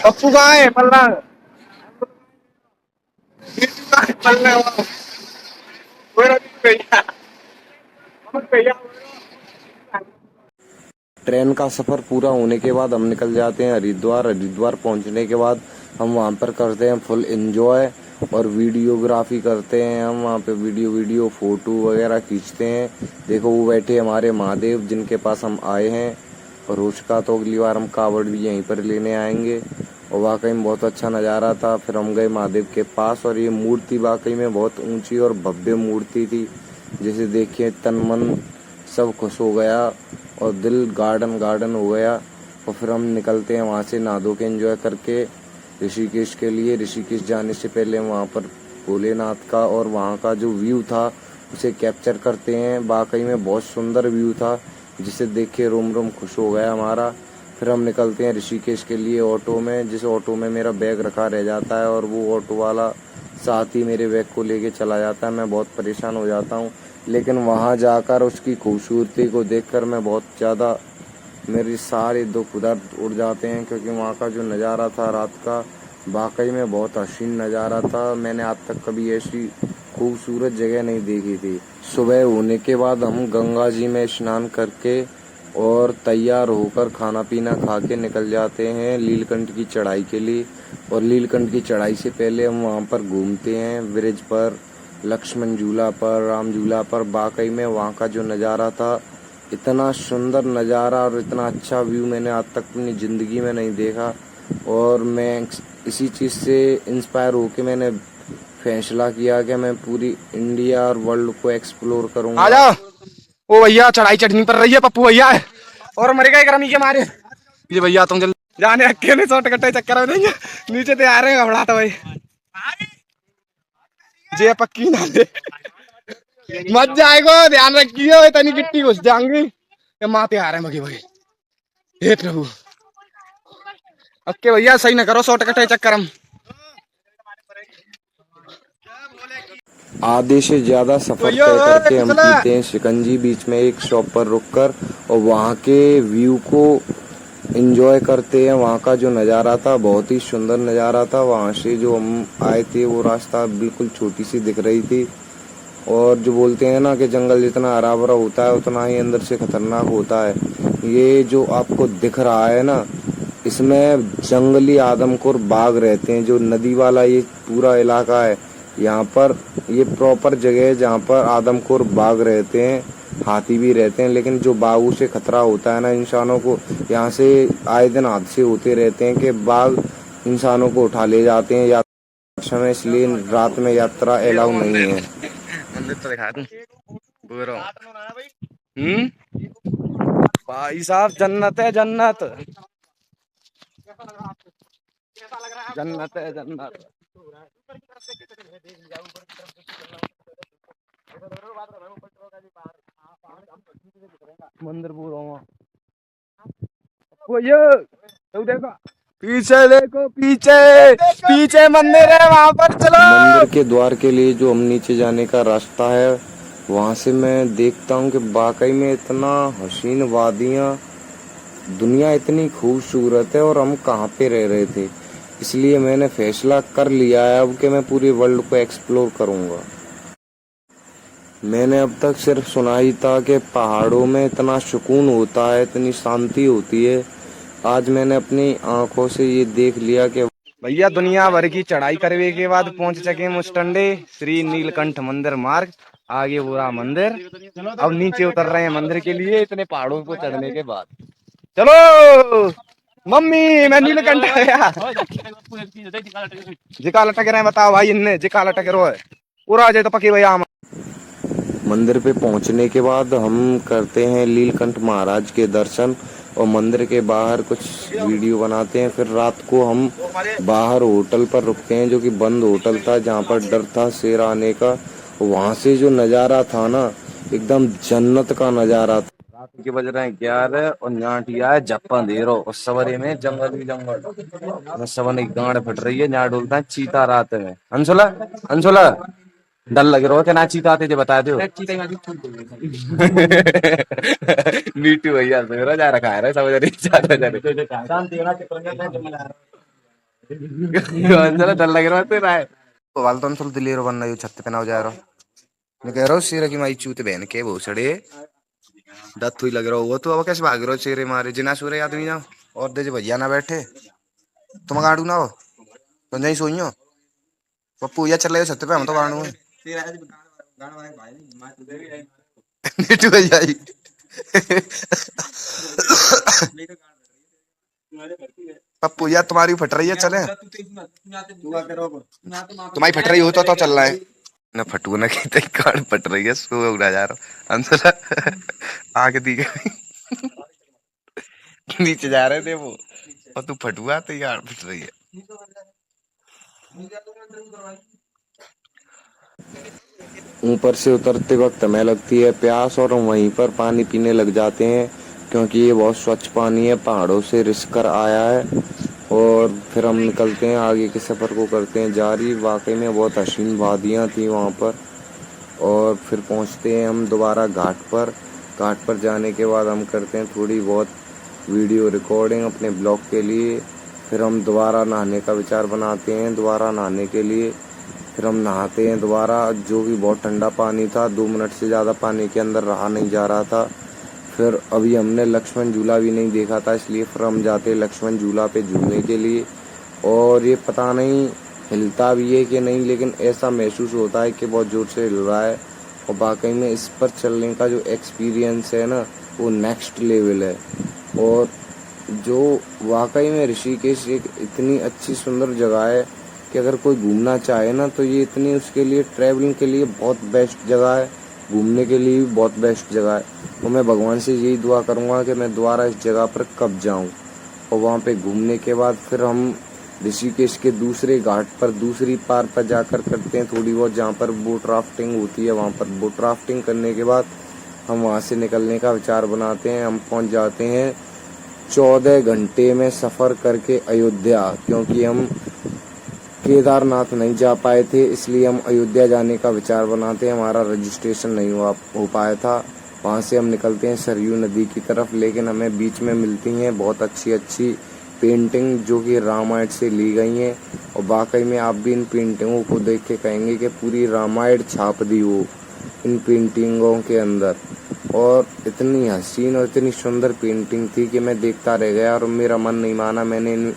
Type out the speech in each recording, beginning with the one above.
पप्पू कहाँ है पल्ला पल्ला ट्रेन का सफ़र पूरा होने के बाद हम निकल जाते हैं हरिद्वार। हरिद्वार पहुंचने के बाद हम वहां पर करते हैं फुल एंजॉय और वीडियोग्राफी करते हैं। हम वहां पे वीडियो फोटो वगैरह खींचते हैं। देखो वो बैठे हमारे महादेव जिनके पास हम आए हैं। और हो सका तो अगली बार हम कावड़ भी यहीं पर लेने आएंगे। और वाकई में बहुत अच्छा नज़ारा था। फिर हम गए महादेव के पास और ये मूर्ति वाकई में बहुत ऊंची और भव्य मूर्ति थी, जिसे देखिए तन मन सब खुश हो गया और दिल गार्डन गार्डन हो गया। और फिर हम निकलते हैं वहाँ से नहा धो के एंजॉय करके ऋषिकेश के लिए। ऋषिकेश जाने से पहले वहाँ पर भोलेनाथ का और वहाँ का जो व्यू था उसे कैप्चर करते हैं। वाकई में बहुत सुंदर व्यू था, जिसे देख के रोम रोम खुश हो गया हमारा। फिर हम निकलते हैं ऋषिकेश के लिए ऑटो में, जिस ऑटो में मेरा बैग रखा रह जाता है और वो ऑटो वाला साथ ही मेरे बैग को लेके चला जाता है। मैं बहुत परेशान हो जाता हूँ, लेकिन वहाँ जाकर उसकी खूबसूरती को देखकर मैं बहुत ज़्यादा, मेरे सारे दुख उधर उड़ जाते हैं, क्योंकि वहाँ का जो नज़ारा था रात का वाकई में बहुत हसीन नज़ारा था। मैंने आज तक कभी ऐसी खूबसूरत जगह नहीं देखी थी। सुबह होने के बाद हम गंगा जी में स्नान करके और तैयार होकर खाना पीना खा के निकल जाते हैं नीलकंठ की चढ़ाई के लिए। और नीलकंठ की चढ़ाई से पहले हम वहाँ पर घूमते हैं ब्रिज पर, लक्ष्मण झूला पर, राम झूला पर। वाकई में वहाँ का जो नज़ारा था, इतना सुंदर नज़ारा और इतना अच्छा व्यू मैंने आज तक अपनी ज़िंदगी में नहीं देखा। और मैं इसी चीज़ से इंस्पायर होकर मैंने फैसला किया कि मैं पूरी इंडिया और वर्ल्ड को एक्सप्लोर करूंगा। आजा ओ भैया, चढ़ाई चढ़नी पड़ रही है, पप्पू भैया है और मरेगा गर्मी के मारे। ये भैया तुम जल्दी जाने अकेले सौ टकटे चक्कर में नहीं नीचे से आ रहे हैं घबराता भाई जे पक्की ना दे मत जाएगो, ध्यान रखियो इतनी गिट्टी घुस जाएंगी। ये माते आ रहे हैं भगे भगे, हे प्रभु अक्के भैया सही ना करो सौ टकटे चक्कर हम। आधे से ज़्यादा सफ़र तय करके हम पीते हैं शिकंजी बीच में एक शॉप पर रुककर और वहाँ के व्यू को एंजॉय करते हैं। वहाँ का जो नज़ारा था बहुत ही सुंदर नज़ारा था। वहाँ से जो हम आए थे वो रास्ता बिल्कुल छोटी सी दिख रही थी। और जो बोलते हैं ना कि जंगल जितना हरा भरा होता है उतना ही अंदर से खतरनाक होता है। ये जो आपको दिख रहा है ना, इसमें जंगली आदमखोर बाघ रहते हैं। जो नदी वाला ये पूरा इलाका है, यहाँ पर ये प्रॉपर जगह है जहाँ पर आदमखोर बाघ रहते हैं, हाथी भी रहते हैं। लेकिन जो बाघों से खतरा होता है ना इंसानों को, यहाँ से आए दिन हादसे होते रहते हैं कि बाघ इंसानों को उठा ले जाते हैं यात्रा समय, इसलिए रात में यात्रा अलाउ नहीं है। मंदिर तो दिखा दूं भाई साहब, जन्नत है जन्नत, जन्नत है जन्नत। मंदिर पूरा वो ये तो देखो पीछे, देखो पीछे पीछे मंदिर है, वहां पर चलो। मंदिर के द्वार के लिए जो हम नीचे जाने का रास्ता है, वहाँ से मैं देखता हूँ कि वाकई में इतना हसीन वादियाँ, दुनिया इतनी खूबसूरत है और हम कहाँ पे रह रहे थे। इसलिए मैंने फैसला कर लिया है अब कि मैं पूरे वर्ल्ड को एक्सप्लोर करूँगा। मैंने अब तक सिर्फ सुना ही था कि पहाड़ों में इतना सुकून होता है, इतनी शांति होती है। आज मैंने अपनी आंखों से ये देख लिया कि भैया दुनिया भर की चढ़ाई करने के बाद पहुंच चुके मुस्टंडे श्री नीलकंठ मंदिर मार्ग। आगे हो रहा मंदिर, अब नीचे उतर रहे हैं मंदिर के लिए इतने पहाड़ों को चढ़ने के बाद। चलो मम्मी, मैं नीलकंठ आया। जिका लटक रहे हैं बताओ भाई, इनने जिका लटक रहा है पूरा जाए तो पकी भैया। मंदिर पे पहुंचने के बाद हम करते हैं नीलकंठ महाराज के दर्शन और मंदिर के बाहर कुछ वीडियो बनाते हैं। फिर रात को हम बाहर होटल पर रुकते हैं, जो कि बंद होटल था, जहाँ पर डर था शेर आने का। वहाँ से जो नज़ारा था ना, एकदम जन्नत का नज़ारा था। रात के बज रहे हैं 11 और नाटिया है जप्पा दे रहा और सवरे में जंगल ही जंगल, सवन की गांड फट रही है। यहाँ डोलता है चीता रात में। अंशुला अंशुला डर लग रहा है कि ना चीता आते थे बता दो। नीटू भैया मेरा जा रखा है समझ रही। चलो डर लग रहा है तेरा है वाल तो थोड़ा दिलेर बन रही छत पे ना हो जा रहा मैं कह रहा हूँ शेर की माई चूत बहन के भोसड़े दत्त हुई लग रहा होगा तो अब कैसे भाग रहे हो शेरे मारे जिना सूरे आदमी जाओ और दे भैया ना बैठे तुम गाड़ू ना हो तुम जही सोई हो पप्पू या चल रहे हो छत पे हम तो गाड़ू नीटू भैया पप्पू या तुम्हारी फट रही है चले तुम्हारी फट रही हो तो चल रहा है ना फटू ना की कार्ड फट रही है सो उड़ा जा रहा अंसला आगे दी गई नीचे जा रहे थे वो और तू फटुआ तो यार फट रही है ऊपर से उतरते वक्त हमें लगती है प्यास और हम वहीं पर पानी पीने लग जाते हैं क्योंकि ये बहुत स्वच्छ पानी है, पहाड़ों से रिस कर आया है। और फिर हम निकलते हैं, आगे के सफ़र को करते हैं जारी। वाकई में बहुत हसीन वादियाँ थी वहाँ पर। और फिर पहुँचते हैं हम दोबारा घाट पर। घाट पर जाने के बाद हम करते हैं थोड़ी बहुत वीडियो रिकॉर्डिंग अपने ब्लॉग के लिए। फिर हम दोबारा नहाने का विचार बनाते हैं, दोबारा नहाने के लिए। फिर हम नहाते हैं दोबारा, जो भी बहुत ठंडा पानी था, 2 मिनट से ज़्यादा पानी के अंदर रहा नहीं जा रहा था। फिर अभी हमने लक्ष्मण झूला भी नहीं देखा था, इसलिए फिर हम जाते हैं लक्ष्मण झूला पे झूलने के लिए। और ये पता नहीं हिलता भी है कि नहीं, लेकिन ऐसा महसूस होता है कि बहुत ज़ोर से हिल रहा है। और वाकई में इस पर चलने का जो एक्सपीरियंस है ना, वो नेक्स्ट लेवल है। और जो वाकई में ऋषिकेश एक इतनी अच्छी सुंदर जगह है कि अगर कोई घूमना चाहे ना, तो ये इतनी उसके लिए ट्रैवलिंग के लिए बहुत बेस्ट जगह है, घूमने के लिए भी बहुत बेस्ट जगह है। तो मैं भगवान से यही दुआ करूँगा कि मैं दोबारा इस जगह पर कब जाऊँ। और वहाँ पे घूमने के बाद फिर हम ऋषिकेश के दूसरे घाट पर, दूसरी पार पर जाकर करते हैं थोड़ी बहुत, जहाँ पर बोट राफ्टिंग होती है। वहाँ पर बोट राफ्टिंग करने के बाद हम वहाँ से निकलने का विचार बनाते हैं। हम पहुँच जाते हैं 14 घंटे में सफ़र करके अयोध्या, क्योंकि हम केदारनाथ नहीं जा पाए थे, इसलिए हम अयोध्या जाने का विचार बनाते हैं। हमारा रजिस्ट्रेशन नहीं हो पाया था। वहाँ से हम निकलते हैं सरयू नदी की तरफ, लेकिन हमें बीच में मिलती हैं बहुत अच्छी अच्छी पेंटिंग जो कि रामायण से ली गई हैं। और वाकई में आप भी इन पेंटिंगों को देख के कहेंगे कि पूरी रामायण छाप दी हो इन पेंटिंगों के अंदर। और इतनी हसीन और इतनी सुंदर पेंटिंग थी कि मैं देखता रह गया और मेरा मन नहीं माना। मैंने इन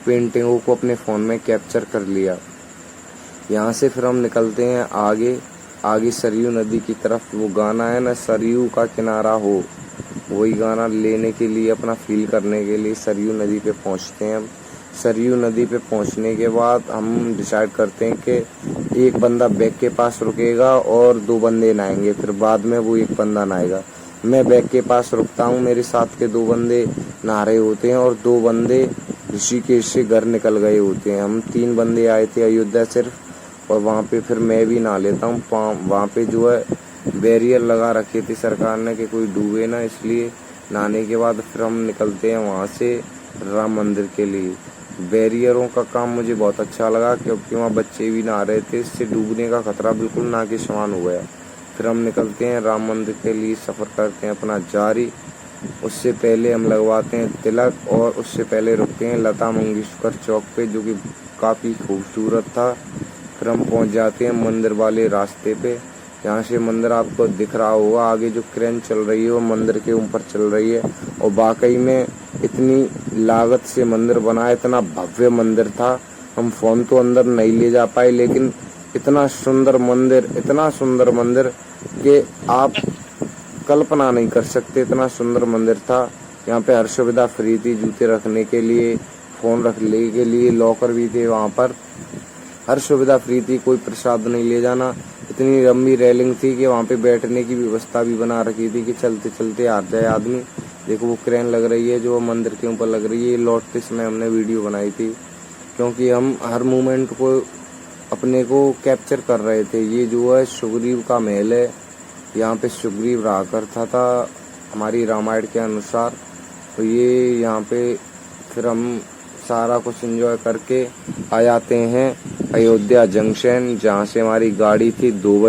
पेंटिंगों को अपने फ़ोन में कैप्चर कर लिया। यहाँ से फिर हम निकलते हैं आगे सरयू नदी की तरफ। वो गाना है ना, सरयू का किनारा हो, वही गाना लेने के लिए, अपना फील करने के लिए सरयू नदी पे पहुँचते हैं हम। सरयू नदी पे पहुँचने के बाद हम डिसाइड करते हैं कि एक बंदा बैग के पास रुकेगा और 2 बंदे नहाएंगे, फिर बाद में वो एक बंदा नहाएगा। मैं बैग के पास रुकता हूँ, मेरे साथ के 2 बंदे नहा रहे होते हैं और 2 बंदे ऋषिकेश से घर निकल गए होते हैं। हम 3 बंदे आए थे अयोध्या सिर्फ। और वहाँ पे फिर मैं भी नहा लेता हूँ। वहाँ पे जो है बैरियर लगा रखे थे सरकार ने कि कोई डूबे ना, इसलिए नहाने के बाद फिर हम निकलते हैं वहाँ से राम मंदिर के लिए। बैरियरों का काम मुझे बहुत अच्छा लगा, क्योंकि वहाँ बच्चे भी नहा रहे थे, इससे डूबने का खतरा बिल्कुल ना के समान हो गया। फिर हम निकलते हैं राम मंदिर के लिए, सफ़र करते हैं अपना जारी। उससे पहले हम लगवाते हैं तिलक, और उससे पहले रुकते हैं लता मंगेशकर चौक पे, जो कि काफ़ी खूबसूरत था। फिर हम पहुंच जाते हैं मंदिर वाले रास्ते पे। यहाँ से मंदिर आपको दिख रहा होगा, आगे जो क्रेन चल रही है वो मंदिर के ऊपर चल रही है। और वाकई में इतनी लागत से मंदिर बना है, इतना भव्य मंदिर था। हम फ़ोन तो अंदर नहीं ले जा पाए, लेकिन इतना सुंदर मंदिर कि आप कल्पना नहीं कर सकते, इतना सुंदर मंदिर था। यहाँ पे हर सुविधा फ्री थी, जूते रखने के लिए, फ़ोन रखने के लिए लॉकर भी थे वहाँ पर, हर सुविधा फ्री थी, कोई प्रसाद नहीं ले जाना। इतनी लंबी रेलिंग थी कि वहाँ पे बैठने की व्यवस्था भी बना रखी थी कि चलते चलते आ जाए आदमी। देखो वो क्रेन लग रही है जो मंदिर के ऊपर लग रही है, लौटते समय हमने वीडियो बनाई थी, क्योंकि हम हर मोमेंट को अपने को कैप्चर कर रहे थे। ये जो है सुग्रीव का महल है, यहाँ पे सुग्रीव रहा करता था हमारी रामायण के अनुसार। तो ये यहाँ पे फिर हम सारा कुछ एंजॉय करके आ जाते हैं अयोध्या जंक्शन, जहाँ से हमारी गाड़ी थी 2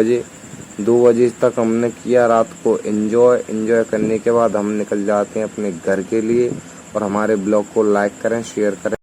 बजे तक हमने किया रात को एंजॉय करने के बाद हम निकल जाते हैं अपने घर के लिए। और हमारे ब्लॉग को लाइक करें, शेयर करें।